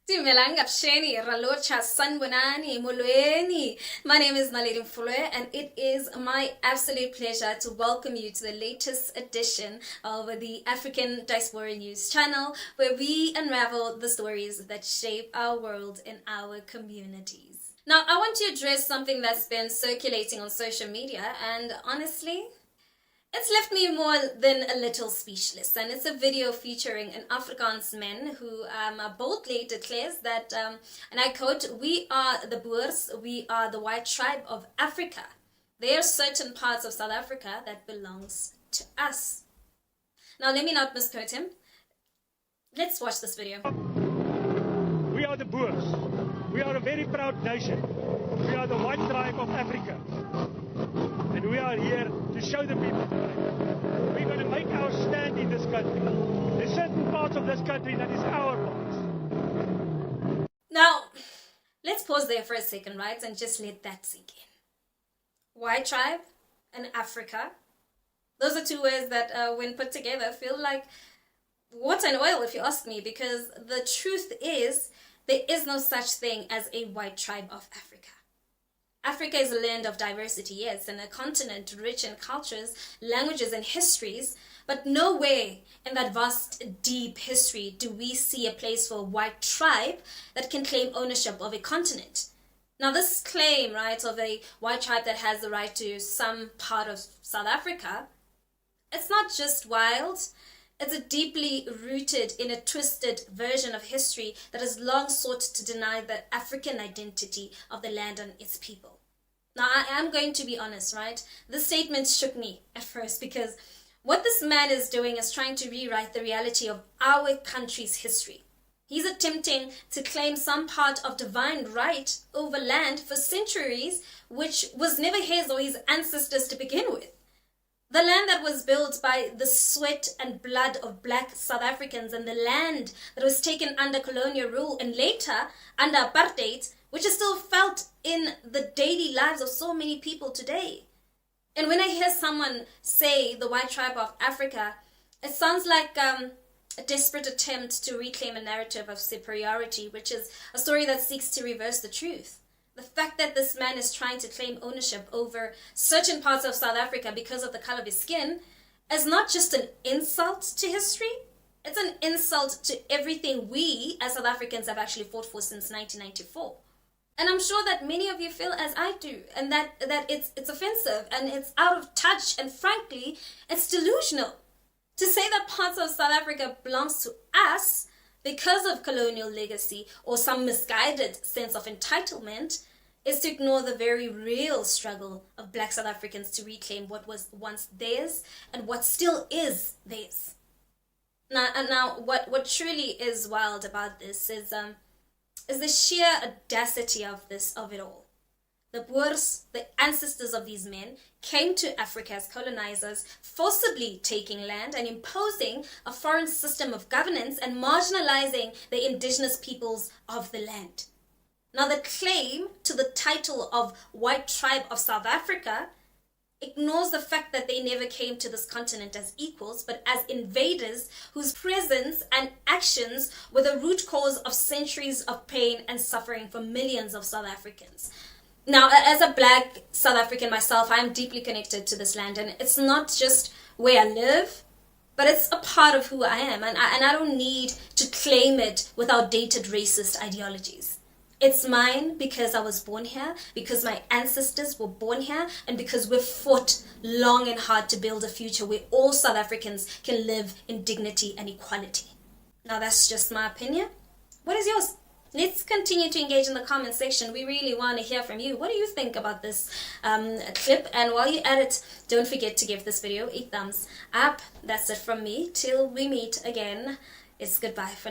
Dumelang Kapsheni, Ralocha, Sanbonani, Molweni. My name is Naledi Mfoloe, and it is my absolute pleasure to welcome you to the latest edition of the African Diaspora News channel, where we unravel the stories that shape our world and our communities. Now, I want to address something that's been circulating on social media, and honestly, it's left me more than a little speechless, and it's a video featuring an Afrikaans man who boldly declares that, and I quote, "We are the Boers, we are the white tribe of Africa. There are certain parts of South Africa that belongs to us." Now, let me not misquote him. Let's watch this video. We are the Boers. We are a very proud nation. We are the white tribe of Africa. And we are here to show the people we're going to make our stand in this country. There's certain parts of this country that is our parts. Now, let's pause there for a second, right? And just let that sink in. White tribe and Africa. Those are two words that, when put together, feel like water and oil, if you ask me, because the truth is, there is no such thing as a white tribe of Africa. Africa is a land of diversity, yes, and a continent rich in cultures, languages, and histories, but nowhere in that vast, deep history do we see a place for a white tribe that can claim ownership of a continent. Now, this claim, right, of a white tribe that has the right to some part of South Africa, it's not just wild. It's deeply rooted in a twisted version of history that has long sought to deny the African identity of the land and its people. Now, I am going to be honest, right? This statement shook me at first because what this man is doing is trying to rewrite the reality of our country's history. He's attempting to claim some part of divine right over land for centuries, which was never his or his ancestors to begin with. The land that was built by the sweat and blood of black South Africans, and the land that was taken under colonial rule and later under apartheid, which is still felt in the daily lives of so many people today. And when I hear someone say the white tribe of Africa, it sounds like a desperate attempt to reclaim a narrative of superiority, which is a story that seeks to reverse the truth. The fact that this man is trying to claim ownership over certain parts of South Africa because of the color of his skin is not just an insult to history, it's an insult to everything we as South Africans have actually fought for since 1994. And I'm sure that many of you feel as I do, and that it's offensive and it's out of touch, and frankly, it's delusional. To say that parts of South Africa belongs to us because of colonial legacy or some misguided sense of entitlement is to ignore the very real struggle of black South Africans to reclaim what was once theirs and what still is theirs. Now, what truly is wild about this is the sheer audacity of it all. The Boers, the ancestors of these men, came to Africa as colonizers, forcibly taking land and imposing a foreign system of governance and marginalizing the indigenous peoples of the land. Now, the claim to the title of White Tribe of South Africa ignores the fact that they never came to this continent as equals, but as invaders whose presence and actions were the root cause of centuries of pain and suffering for millions of South Africans. Now, as a black South African myself, I am deeply connected to this land, and it's not just where I live, but it's a part of who I am, and I don't need to claim it with outdated racist ideologies. It's mine because I was born here, because my ancestors were born here, and because we've fought long and hard to build a future where all South Africans can live in dignity and equality. Now, that's just my opinion. What is yours? Let's continue to engage in the comment section. We really want to hear from you. What do you think about this clip? And while you're at it, don't forget to give this video a thumbs up. That's it from me. Till we meet again, it's goodbye for now.